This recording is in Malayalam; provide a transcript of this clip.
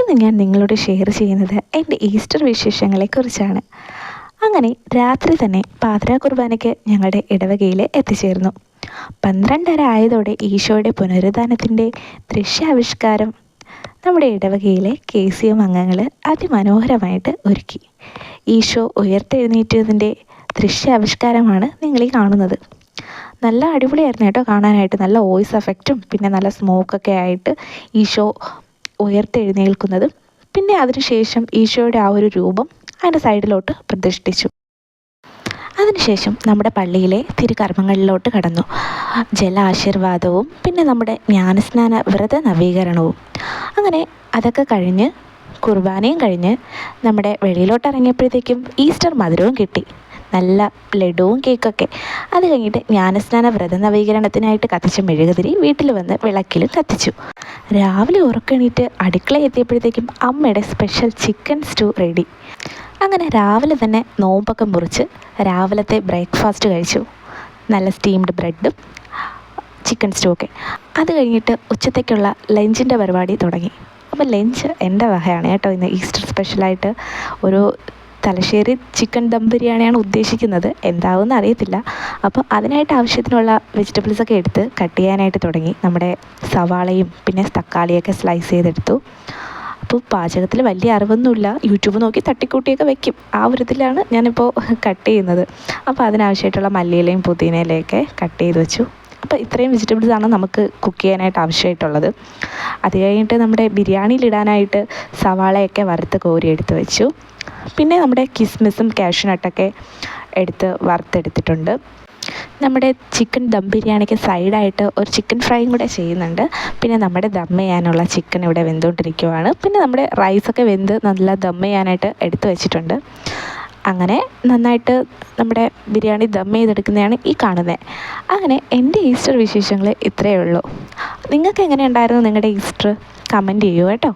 ഇന്ന് ഞാൻ നിങ്ങളോട് ഷെയർ ചെയ്യുന്നത് എൻ്റെ ഈസ്റ്റർ വിശേഷങ്ങളെക്കുറിച്ചാണ്. അങ്ങനെ രാത്രി തന്നെ പാതിരാ കുർബാനയ്ക്ക് ഞങ്ങളുടെ ഇടവകയിൽ എത്തിച്ചേർന്നു. 12:30 ആയതോടെ ഈശോയുടെ പുനരുദ്ധാനത്തിൻ്റെ ദൃശ്യാവിഷ്കാരം നമ്മുടെ ഇടവകയിലെ KCM അംഗങ്ങൾ അതിമനോഹരമായിട്ട് ഒരുക്കി. ഈശോ ഉയർത്തെഴുന്നേറ്റതിൻ്റെ ദൃശ്യാവിഷ്കാരമാണ് നിങ്ങളീ കാണുന്നത്. നല്ല അടിപൊളിയായിരുന്നു കേട്ടോ കാണാനായിട്ട്. നല്ല വോയിസ് എഫക്റ്റും പിന്നെ നല്ല സ്മോക്കൊക്കെ ആയിട്ട് ഈശോ ഉയർത്തെഴുന്നേൽക്കുന്നതും പിന്നെ അതിനുശേഷം ഈശോയുടെ ആ ഒരു രൂപം അതിൻ്റെ സൈഡിലോട്ട് പ്രതിഷ്ഠിച്ചു. അതിനുശേഷം നമ്മുടെ പള്ളിയിലെ തിരുകർമ്മങ്ങളിലോട്ട് കടന്നു. ജലാശീർവാദവും പിന്നെ നമ്മുടെ ജ്ഞാനസ്നാന വ്രത നവീകരണവും. അങ്ങനെ അതൊക്കെ കഴിഞ്ഞ് കുർബാനയും കഴിഞ്ഞ് നമ്മുടെ വെളിയിലോട്ട് ഇറങ്ങിയപ്പോഴത്തേക്കും ഈസ്റ്റർ മധുരവും കിട്ടി. നല്ല ലഡുവും കേക്കൊക്കെ. അത് കഴിഞ്ഞിട്ട് ജ്ഞാനസ്നാന വ്രത നവീകരണത്തിനായിട്ട് കത്തിച്ച മെഴുകുതിരി വീട്ടിൽ വന്ന് വിളക്കിലും കത്തിച്ചു. രാവിലെ ഉറക്കണീറ്റ് അടുക്കള എത്തിയപ്പോഴത്തേക്കും അമ്മയുടെ സ്പെഷ്യൽ ചിക്കൻ സ്റ്റൂ റെഡി. അങ്ങനെ രാവിലെ തന്നെ നോമ്പൊക്കെ മുറിച്ച് രാവിലത്തെ ബ്രേക്ക്ഫാസ്റ്റ് കഴിച്ചു. നല്ല സ്റ്റീംഡ് ബ്രെഡും ചിക്കൻ സ്റ്റൂ ഒക്കെ. അത് കഴിഞ്ഞിട്ട് ഉച്ചത്തേക്കുള്ള ലഞ്ചിൻ്റെ പരിപാടി തുടങ്ങി. അപ്പോൾ ലഞ്ച് എൻ്റെ വകയാണ് കേട്ടോ. ഇന്ന് ഈസ്റ്റർ സ്പെഷ്യലായിട്ട് ഒരു തലശ്ശേരി ചിക്കൻ ദം ബിരിയാണിയാണ് ഉദ്ദേശിക്കുന്നത്. എന്താവുമെന്ന് അറിയത്തില്ല. അപ്പോൾ അതിനായിട്ട് ആവശ്യത്തിനുള്ള വെജിറ്റബിൾസൊക്കെ എടുത്ത് കട്ട് ചെയ്യാനായിട്ട് തുടങ്ങി. നമ്മുടെ സവാളയും പിന്നെ തക്കാളിയൊക്കെ സ്ലൈസ് ചെയ്തെടുത്തു. അപ്പോൾ പാചകത്തിൽ വലിയ അറിവൊന്നുമില്ല. യൂട്യൂബ് നോക്കി തട്ടിക്കൂട്ടിയൊക്കെ വെക്കും. ആ ഒരു ഇതിലാണ് ഞാനിപ്പോൾ കട്ട് ചെയ്യുന്നത്. അപ്പോൾ അതിനാവശ്യമായിട്ടുള്ള മല്ലിയിലയും പുതിനയിലയൊക്കെ കട്ട് ചെയ്ത് വെച്ചു. അപ്പോൾ ഇത്രയും വെജിറ്റബിൾസാണ് നമുക്ക് കുക്ക് ചെയ്യാനായിട്ട് ആവശ്യമായിട്ടുള്ളത്. അത് കഴിഞ്ഞിട്ട് നമ്മുടെ ബിരിയാണിയിലിടാനായിട്ട് സവാളയൊക്കെ വറുത്ത് കോരി എടുത്ത് വെച്ചു. പിന്നെ നമ്മുടെ കിസ്മിസും കാഷ്യൂനട്ടൊക്കെ എടുത്ത് വറുത്തെടുത്തിട്ടുണ്ട്. നമ്മുടെ ചിക്കൻ ദം ബിരിയാണിക്ക് സൈഡായിട്ട് ഒരു ചിക്കൻ ഫ്രൈയും കൂടെ ചെയ്യുന്നുണ്ട്. പിന്നെ നമ്മുടെ ദം ചെയ്യാനുള്ള ചിക്കൻ ഇവിടെ വെന്തുകൊണ്ടിരിക്കുവാണ്. പിന്നെ നമ്മുടെ റൈസൊക്കെ വെന്ത് നല്ല ദം ചെയ്യാനായിട്ട് എടുത്ത് വെച്ചിട്ടുണ്ട്. അങ്ങനെ നന്നായിട്ട് നമ്മുടെ ബിരിയാണി ദം ചെയ്തെടുക്കുന്നതാണ് ഈ കാണുന്നത്. അങ്ങനെ എൻ്റെ ഈസ്റ്റർ വിശേഷങ്ങൾ ഇത്രയേ ഉള്ളൂ. നിങ്ങൾക്ക് എങ്ങനെ ഉണ്ടായിരുന്നു നിങ്ങളുടെ ഈസ്റ്റർ? കമൻറ്റ് ചെയ്യൂ കേട്ടോ.